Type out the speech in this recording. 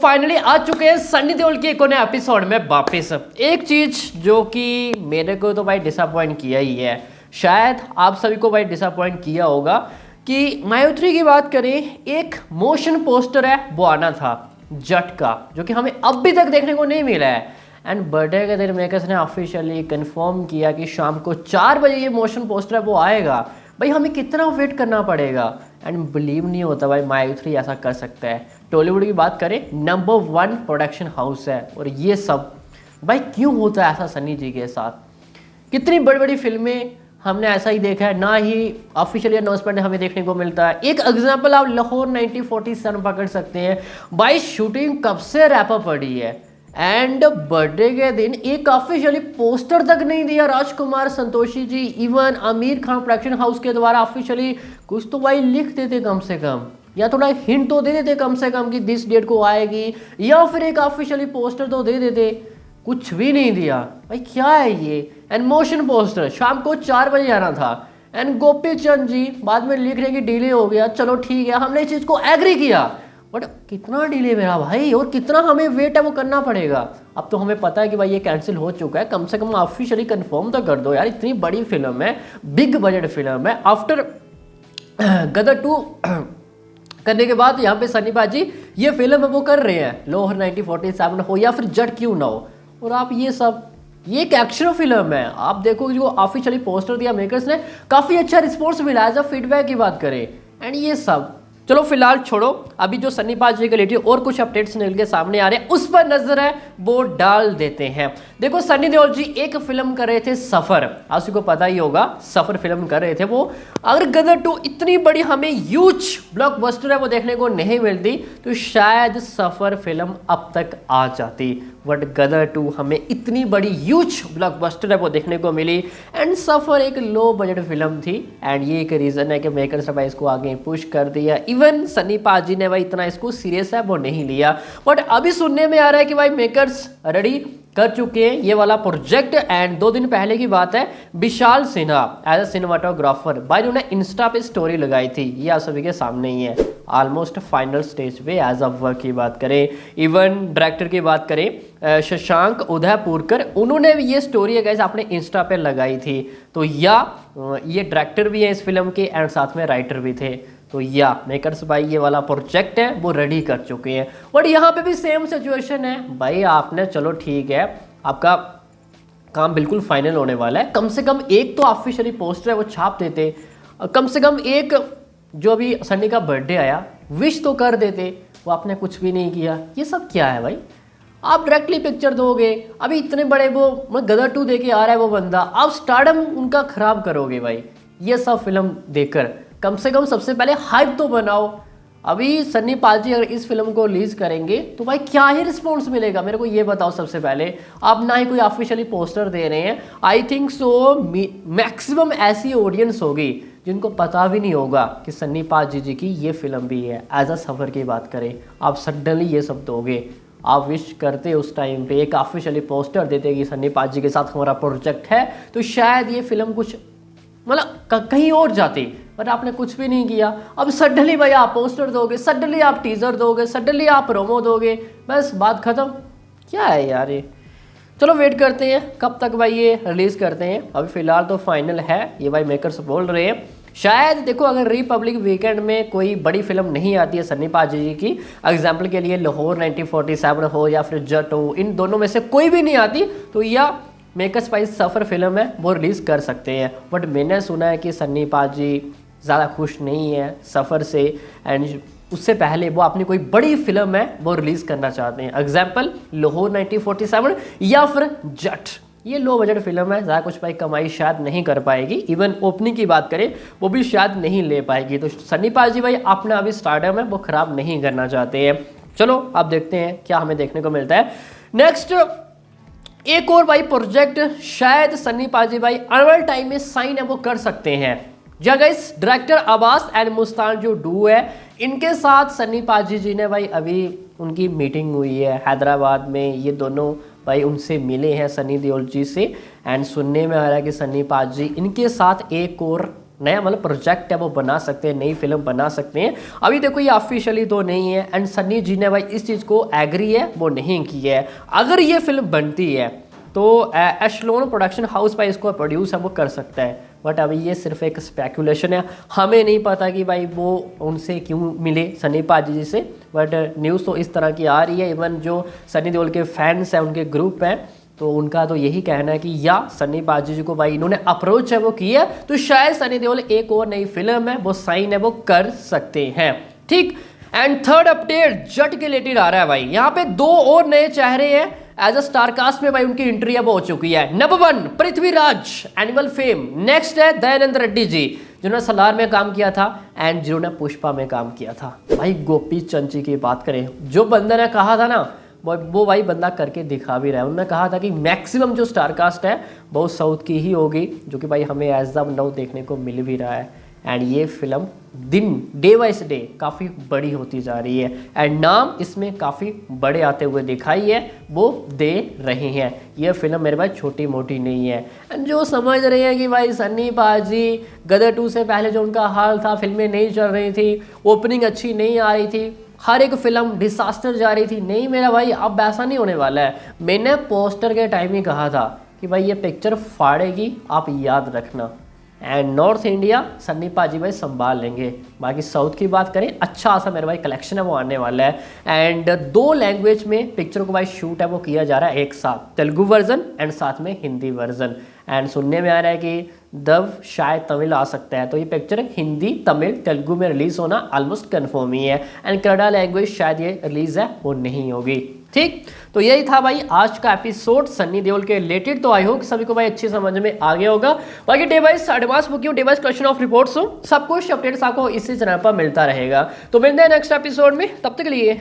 Finally आ चुके हैं सन्नी देओल के एक और नए एपिसोड में वापस। एक चीज जो कि मेरे को तो भाई डिसअपॉइंट किया ही है, शायद आप सभी को भाई डिसअपॉइंट किया होगा कि मायोत्री की बात करें, एक मोशन पोस्टर है वो आना था जट का, जो कि हमें अभी तक देखने को नहीं मिला है। एंड बर्थडे के दिन मेकर्स ने ऑफिशियली कंफर्म किया कि शाम को 4 बजे ये मोशन पोस्टर है वो आएगा। भाई हमें कितना वेट करना पड़ेगा। एंड बिलीव नहीं होता भाई मायोत्री ऐसा कर सकता है। टॉलीवुड की बात करें, नंबर 1 प्रोडक्शन हाउस है, और ये सब भाई क्यों होता है ऐसा सन्नी जी के साथ। कितनी बड़ी बड़ी फिल्में हमने ऐसा ही देखा है, ना ही ऑफिशियली अनाउंसमेंट हमें देखने को मिलता है। एक एग्जांपल आप लाहौर 1947 पकड़ सकते हैं। भाई शूटिंग कब से रैप अप पड़ी है, एंड बर्थडे के दिन एक ऑफिशियली पोस्टर तक नहीं दिया Rajkumar Santoshi ji, even Aamir Khan production house के द्वारा ऑफिशियली कुछ तो भाई लिख देते कम से कम, या थोड़ा हिंट तो दे देते कम से कम कि दिस डेट को आएगी, या फिर एक ऑफिशियली पोस्टर तो दे देते। कुछ भी नहीं दिया भाई, क्या है ये। एंड मोशन पोस्टर शाम को 4 बजे आना था। एंड गोपी चंद जी बाद में लिख रहे कि डिले हो गया, चलो ठीक है हमने इस चीज़ को एग्री किया, बट कितना डिले मेरा भाई, और कितना हमें वेट है वो करना पड़ेगा। अब तो हमें पता है कि भाई ये कैंसिल हो चुका है, कम से कम ऑफिशियली कंफर्म तो कर दो यार। इतनी बड़ी फिल्म है, बिग बजट फिल्म है, आफ्टर गदर 2 करने के बाद यहाँ पे सन्नी पाजी ये फिल्म है वो कर रहे हैं, लाहौर 1947 हो या फिर जट क्यों ना हो। और आप ये एक एक्शन फिल्म है, आप देखो जो ऑफिशियली पोस्टर दिया मेकर्स ने, काफ़ी अच्छा रिस्पॉन्स मिला एज अ फीडबैक की बात करें। एंड ये सब चलो फिलहाल छोड़ो, अभी जो सन्नी पाजी के रिलेटेड और कुछ अपडेट्स निकल के सामने आ रहे हैं उस पर नजर है वो डाल देते हैं। देखो सन्नी देओल जी एक फिल्म कर रहे थे सफर, आप सबको पता ही होगा सफर फिल्म कर रहे थे वो। अगर गदर 2 इतनी बड़ी हमें ह्यूज ब्लॉकबस्टर है वो देखने को नहीं मिलती तो शायद सफर फिल्म अब तक आ जाती, बट गदर 2 हमें इतनी बड़ी ह्यूज ब्लॉकबस्टर है वो देखने को मिली। एंड सफर एक लो बजट फिल्म थी, एंड ये एक रीज़न है कि मेकर्स ने भाई इसको आगे पुश कर दिया। इवन सन्नी पाजी ने भाई इतना इसको सीरियस है वो नहीं लिया, बट अभी सुनने में आ रहा है कि भाई मेकर्स रेडी कर चुके हैं ये वाला प्रोजेक्ट। एंड 2 दिन पहले की बात है, विशाल सिन्हा एज अ सिनेमाटोग्राफर भाई उन्होंने इंस्टा पे स्टोरी लगाई थी, ये आप सभी के सामने ही है, ऑलमोस्ट फाइनल स्टेज पे एज अ वर्क की बात करें। इवन डायरेक्टर की बात करें शशांक उदयपुरकर, उन्होंने भी ये स्टोरी गाइस अपने इंस्टा पे लगाई थी। तो या ये डायरेक्टर भी है इस फिल्म के एंड साथ में राइटर भी थे। तो या मेकर्स भाई ये वाला प्रोजेक्ट है वो रेडी कर चुके हैं, बट यहाँ पे भी सेम सिचुएशन है भाई। आपने चलो ठीक है आपका काम बिल्कुल फाइनल होने वाला है, कम से कम एक तो ऑफिशियली पोस्टर है वो छाप देते, कम से कम एक जो अभी सन्नी का बर्थडे आया विश तो कर देते, वो आपने कुछ भी नहीं किया। ये सब क्या है भाई, आप डायरेक्टली पिक्चर दोगे, अभी इतने बड़े वो गदर 2 देके आ रहा है वो बंदा, आप स्टारडम उनका खराब करोगे भाई ये सब फिल्म देखकर। कम से कम सबसे पहले हाइप तो बनाओ। अभी सन्नी पाजी अगर इस फिल्म को रिलीज करेंगे तो भाई क्या ही रिस्पॉन्स मिलेगा, मेरे को ये बताओ सबसे पहले। आप ना ही कोई ऑफिशियली पोस्टर दे रहे हैं, आई थिंक सो मैक्सिमम ऐसी ऑडियंस होगी जिनको पता भी नहीं होगा कि सन्नी पाजी जी की ये फिल्म भी है। एज अ सफ़र की बात करें, आप सडनली ये सब दोगे, आप विश करते उस टाइम पे एक ऑफिशियली पोस्टर देते कि सन्नी पाजी के साथ हमारा प्रोजेक्ट है, तो शायद ये फिल्म कुछ मतलब कहीं और जाती, बट आपने कुछ भी नहीं किया। अब सडनली भाई आप पोस्टर दोगे, सडनली आप टीजर दोगे, सडनली आप प्रोमो दोगे, बस बात खत्म। क्या है यार ये। चलो वेट करते हैं कब तक भाई ये रिलीज़ करते हैं। अभी फिलहाल तो फाइनल है ये भाई मेकर्स बोल रहे हैं। शायद देखो अगर रिपब्लिक वीकेंड में कोई बड़ी फिल्म नहीं आती है सन्नी पाजी जी की, एग्जाम्पल के लिए लाहौर 1947 हो या फिर जट हो, इन दोनों में से कोई भी नहीं आती, तो या मेकर्स भाई सफ़र फिल्म है वो रिलीज़ कर सकते हैं। बट मैंने सुना है कि सन्नी पाजी ज़्यादा खुश नहीं है सफ़र से, एंड उससे पहले वो अपनी कोई बड़ी फिल्म है वो रिलीज़ करना चाहते हैं, एग्जाम्पल लाहौर 1947 या फिर जट। ये लो बजट फिल्म है, ज़्यादा कुछ भाई कमाई शायद नहीं कर पाएगी, इवन ओपनिंग की बात करें वो भी शायद नहीं ले पाएगी। तो सन्नी पाजी भाई अपना अभी स्टारडम है वो ख़राब नहीं करना चाहते हैं। चलो आप देखते हैं क्या हमें देखने को मिलता है। नेक्स्ट एक और भाई प्रोजेक्ट शायद सन्नी पाजी भाई आने वाले टाइम में साइन है वो कर सकते हैं। जहाँ guys director Abbas and Mustan जो डू है, इनके साथ सन्नी पाजी जी ने भाई अभी उनकी मीटिंग हुई है हैदराबाद में। ये दोनों भाई उनसे मिले हैं सन्नी देओल जी से, एंड सुनने में आ रहा है कि सन्नी पाजी इनके साथ एक और नया मतलब प्रोजेक्ट है वो बना सकते हैं, नई फिल्म बना सकते हैं। अभी देखो ये ऑफिशियली तो नहीं है एंड सन्नी जी ने भाई इस चीज़ को एग्री है वो नहीं की है। अगर ये फिल्म बनती है तो एशलोन प्रोडक्शन हाउस भाई इसको प्रोड्यूस है वो कर सकता है, बट अभी ये सिर्फ एक स्पेकुलेशन है। हमें नहीं पता कि भाई वो उनसे क्यों मिले सन्नी पाजी जी से, बट न्यूज़ तो इस तरह की आ रही है। इवन जो सन्नी देओल के फैंस हैं, उनके ग्रुप हैं, तो उनका तो यही कहना है कि या सन्नी पाजी जी को भाई इन्होंने अप्रोच है वो किया, तो शायद सन्नी देओल एक और नई फिल्म है वो साइन है वो कर सकते हैं। ठीक। एंड थर्ड अपडेट जट के रिलेटेड आ रहा है भाई। यहाँ पे 2 और नए चेहरे हैं एज अ स्टारकास्ट में भाई उनकी एंट्री अब हो चुकी है। Number 1 Prithviraj animal fame, next है दयानंद रेड्डी जी जिन्होंने सलार में काम किया था एंड जिन्होंने पुष्पा में काम किया था। भाई गोपी चंद जी की बात करें, जो बंदर ने कहा था ना वो भाई बंदा करके दिखा भी रहा है। उन्होंने कहा था कि मैक्सिमम जो स्टारकास्ट है वो साउथ की ही होगी, जो कि भाई हमें एज ऑफ नाउ देखने को मिल भी रहा है। एंड ये फिल्म डे वाइज डे काफ़ी बड़ी होती जा रही है एंड नाम इसमें काफ़ी बड़े आते हुए दिखाई है वो दे रहे हैं। ये फिल्म मेरे भाई छोटी मोटी नहीं है। एंड जो समझ रहे हैं कि भाई सन्नी पाजी गदर 2 से पहले जो उनका हाल था, फिल्में नहीं चल रही थी, ओपनिंग अच्छी नहीं आ रही थी, हर एक फिल्म डिसास्टर जा रही थी, नहीं मेरा भाई अब ऐसा नहीं होने वाला है। मैंने पोस्टर के टाइम ही कहा था कि भाई ये पिक्चर फाड़ेगी, आप याद रखना। एंड नॉर्थ इंडिया सन्नी पाजी भाई संभाल लेंगे। बाकी साउथ की बात करें, अच्छा सा मेरे भाई कलेक्शन है वो आने वाला है। एंड 2 लैंग्वेज में पिक्चर को भाई शूट है वो किया जा रहा है एक साथ, तेलुगु वर्जन एंड साथ में हिंदी वर्जन। एंड सुनने में आ रहा है कि दब शायद तमिल आ सकता है, तो ये पिक्चर हिंदी तमिल तेलुगु में रिलीज होना ऑलमोस्ट कन्फर्म ही है। एंड कन्नड़ा लैंग्वेज शायद ये रिलीज है वो नहीं होगी। ठीक, तो यही था भाई आज का एपिसोड सन्नी देओल के रिलेटेड। तो आई होप सभी को भाई अच्छी समझ में आ गया होगा। बाकी day wise advance booking, day wise question of reports हो, सब कुछ अपडेट्स आपको इसी चैनल पर मिलता रहेगा। तो मिलते हैं नेक्स्ट एपिसोड में, तब तक के लिए